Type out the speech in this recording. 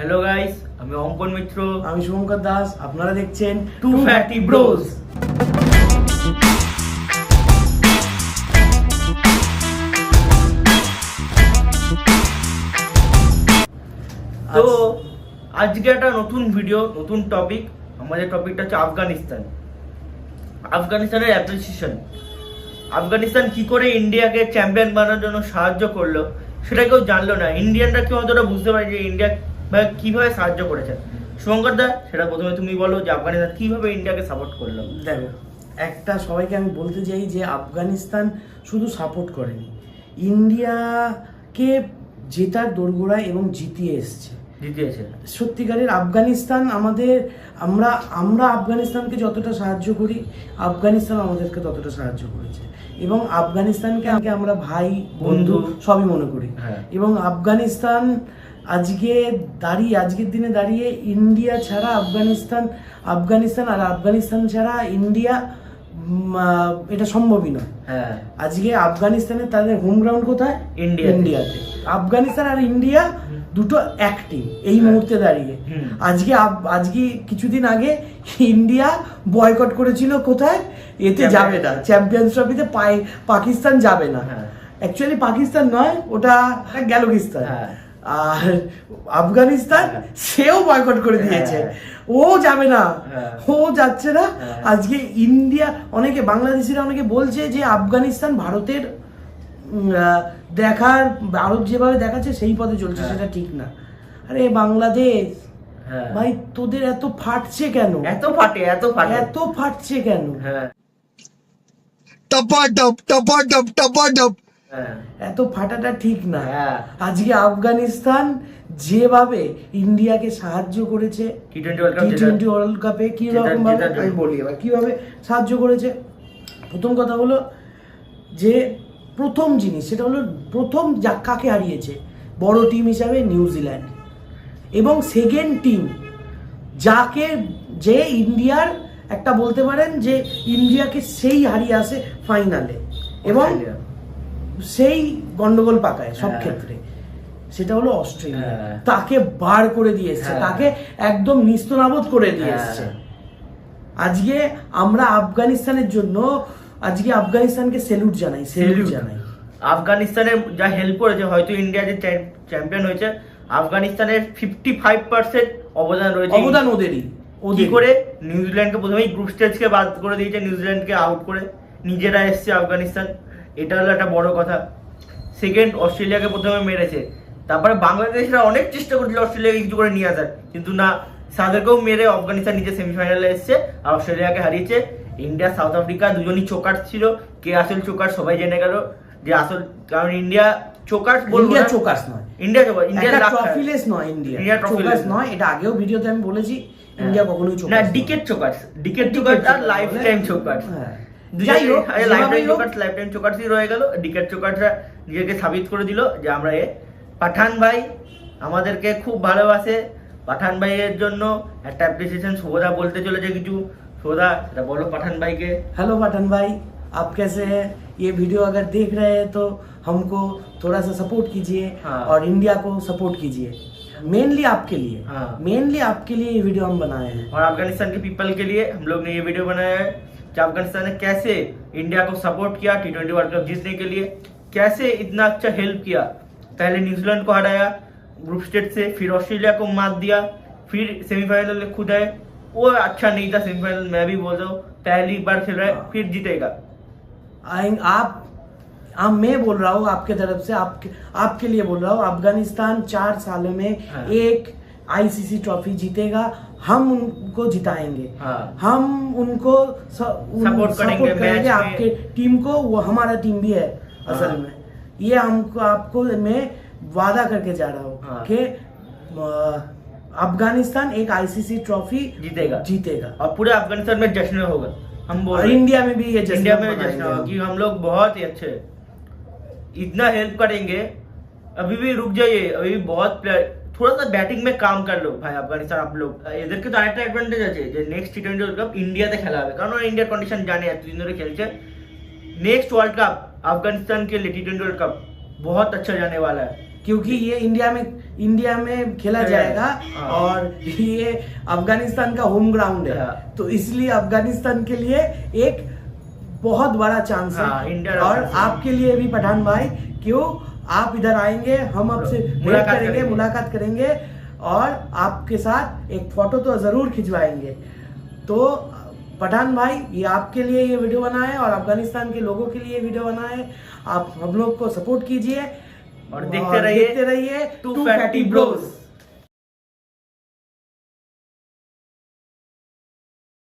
Hello guys, আমি অঙ্কন মিত্র, আমি শুভঙ্কর দাস। আপনারা দেখছেন টু ফ্যাটি ব্রোস। তো আজকে একটা নতুন ভিডিও, নতুন টপিক। আমাদের টপিকটা হচ্ছে আফগানিস্তান। আফগানিস্তানের অ্যাপ্রিসিয়েশন। আফগানিস্তান কি করে ইন্ডিয়াকে চ্যাম্পিয়ন বানানোর জন্য সাহায্য করলো সেটা কেউ জানলো না। ইন্ডিয়ানরা কেউ অতটা বুঝতে পারে যে ইন্ডিয়া কিভাবে সাহায্য করেছে। শুভঙ্কর দা, সেটা প্রথমে তুমি বলো যে আফগানিস্তান কিভাবে ইন্ডিয়াকে সাপোর্ট করলো। দেখো, একটা সবাইকে আমি বলতে চাই যে আফগানিস্তান শুধু সাপোর্ট করেনি, ইন্ডিয়াকে জেতার দোরগোড়ায় এবং জিতিয়ে এসছে। সত্যিকারের আফগানিস্তান আমরা আফগানিস্তানকে যতটা সাহায্য করি, আফগানিস্তান আমাদেরকে ততটা সাহায্য করেছে। এবং আফগানিস্তানকে আমরা ভাই বন্ধু সবই মনে করি। এবং আফগানিস্তান আজকের দিনে দাঁড়িয়ে ইন্ডিয়া ছাড়া আফগানিস্তান আর আফগানিস্তান ছাড়া ইন্ডিয়া এটা সম্ভবই নয়। আজকে আফগানিস্তানের তাদের হোম গ্রাউন্ড কোথায়? ইন্ডিয়াতে। আফগানিস্তান আর ইন্ডিয়া দুটো এক টিম এই মুহূর্তে দাঁড়িয়ে। আজকে কিছুদিন আগে ইন্ডিয়া বয়কট করেছিল, কোথায়? এতে যাবে না, চ্যাম্পিয়ন্স ট্রফিতে পাকিস্তান যাবে না। অ্যাকচুয়ালি পাকিস্তান নয়, ওটা গ্যালোগিস্তান। আর আফগানিস্তান সেও বয়কট করে দিয়েছে, ও যাবে না, ও যাচ্ছে না। আজকে ইন্ডিয়া, বাংলাদেশিরা অনেকে বলছে যে আফগানিস্তান ভারতের ভারত যেভাবে দেখাচ্ছে সেই পথে চলছে, সেটা ঠিক না। আরে বাংলাদেশ ভাই, তোদের এত ফাটছে কেন? এত ফাটছে কেন? এত ফাটাটা ঠিক না। আজকে আফগানিস্তান যেভাবে ইন্ডিয়াকে সাহায্য করেছে টি-20 ওয়ার্ল্ড কাপে, কি রকম ভাবে আমি বলি এবার কিভাবে সাহায্য করেছে। প্রথম কথা হলো যে প্রথম জিনিস সেটা হলো প্রথম কাকে হারিয়েছে বড় টিম হিসাবে? নিউজিল্যান্ড। এবং সেকেন্ড টিম যে ইন্ডিয়ার একটা বলতে পারেন যে ইন্ডিয়াকে সেই হারিয়ে আসে ফাইনালে এবং সেই গন্ডগোল পাকায় সব ক্ষেত্রে, সেটা হলো অস্ট্রেলিয়া। তাকে বার করে দিয়ে এসছে, তাকে একদম নিস্তনাবুদ করে দিয়ে এসছে। আজকে আমরা আফগানিস্তানের জন্য আফগানিস্তানকে স্যালুট জানাই। আফগানিস্তানের যা হেল্প করেছে, হয়তো ইন্ডিয়া যে চ্যাম্পিয়ন হয়েছে, আফগানিস্তানের 55% অবদান ওদেরই। কি করে? নিউজিল্যান্ডকে প্রথমেই গ্রুপ স্টেজকে বাদ করে দিয়েছে, নিউজিল্যান্ডকে আউট করে নিজেরা এসছে আফগানিস্তান, এটা হলো একটা বড় কথা। সেকেন্ড, অস্ট্রেলিয়াকে প্রথমে মেরেছে। তারপরে বাংলাদেশরা অনেক চেষ্টা করছিল অস্ট্রেলিয়াকে কিছু করে নিয়ে আসার, কিন্তু না, তাদেরকেও মেরে আফগানিস্তান নিজে সেমিফাইনালে এসছে আর অস্ট্রেলিয়াকে হারিয়েছে। ইন্ডিয়া সাউথ আফ্রিকা দুজনই চোকার ছিল। কে আসল চোকার সবাই জেনে গেল যে আসল, কারণ ইন্ডিয়া চোকার্স বলবো না, চোকার্স নয়, ইন্ডিয়া ট্রফিলেস নয়, ইন্ডিয়া ট্রফিলেস নয়। এটা আগেও ভিডিওতে আমি বলেছি, ইন্ডিয়া কখনোই চোকার্স না। ডিকেট চোকার্স আর লাইফ টাইম চোকার্স। যাই হোক, লাইফ টাইম চোকার্সই রয়ে গেল। ডিকেট চোকার্সরা নিজেকে সাবিত করে দিল যে আমরা পাঠান ভাই আমাদেরকে খুব ভালোবাসে। পাঠান ভাইয়ের জন্য একটা অ্যাপ্রিসিয়েশন শুভদা বলতে চলেছে কিছু। শুভদা, সেটা বলো পাঠান ভাইকে। हेलो पठान भाई, आप कैसे हैं? ये वीडियो अगर देख रहे हैं तो हमको थोड़ा सा सपोर्ट कीजिए और इंडिया को सपोर्ट कीजिए। मेनली आपके लिए ये वीडियो हम बनाए हैं और अफगानिस्तान के पीपल के लिए हम लोग ने ये वीडियो बनाया है कि अफगानिस्तान ने कैसे इंडिया को सपोर्ट किया टी20 वर्ल्ड कप जीतने के लिए, कैसे इतना अच्छा हेल्प किया। पहले न्यूजीलैंड को हराया ग्रुप स्टेज से, फिर ऑस्ट्रेलिया को मात दिया, फिर सेमीफाइनल में खुद आए। वो अच्छा नहीं था सेमीफाइनल, मैं भी बोल रहा हूँ, पहली बार खेल रहा है, फिर जीतेगा। मैं बोल रहा हूँ आपके तरफ से, आपके लिए बोल रहा हूँ, अफगानिस्तान 4 सालों में एक आईसीसी ट्रॉफी जीतेगा। हम उनको जिताएंगे, हम उनको सपोर्ट करेंगे आपके टीम को। वो हमारा टीम भी है असल में। ये आपको मैं वादा करके जा रहा हूँ कि अफगानिस्तान एक आईसीसी ट्रॉफी जीतेगा और पूरे अफगानिस्तान में जश्न होगा। हम बोल इंडिया में भी ये जश्न होगा कि हम लोग बहुत ही अच्छे, इतना हेल्प करेंगे। अभी भी रुक जाइए, अभी भी बहुत प्लेयर, थोड़ा सा बैटिंग में काम कर लो ভাই আফগানিস্তান। आप लोग এদেরকে তো আরেকটা অ্যাডভান্টেজ আছে যে নেক্সট টি20 ওয়ার্ল্ড কাপ ইন্ডিয়াতে খেলা হবে, কারণ ওরা ইন্ডিয়ার কন্ডিশন জানে, এতদিন ধরে খেলছে। नेक्स्ट वर्ल्ड कप अफगानिस्तान के लिए टी20 वर्ल्ड कप बहुत अच्छा जाने वाला है। क्योंकि ये इंडिया में खेला जाएगा और ये अफगानिस्तान का होम ग्राउंड है, तो इसलिए अफगानिस्तान के लिए एक बहुत बड़ा चांस है। और आपके लिए भी पठान भाई, क्यों आप इधर आएंगे, हम आपसे मुलाकात करेंगे और आपके साथ एक फोटो तो जरूर खिंचवाएंगे। तो पठान भाई, ये आपके लिए ये वीडियो बना है और अफगानिस्तान के लोगों के लिए वीडियो बना है। आप हम लोग को सपोर्ट कीजिए और देखते रहिए टू फैटी ब्रोस।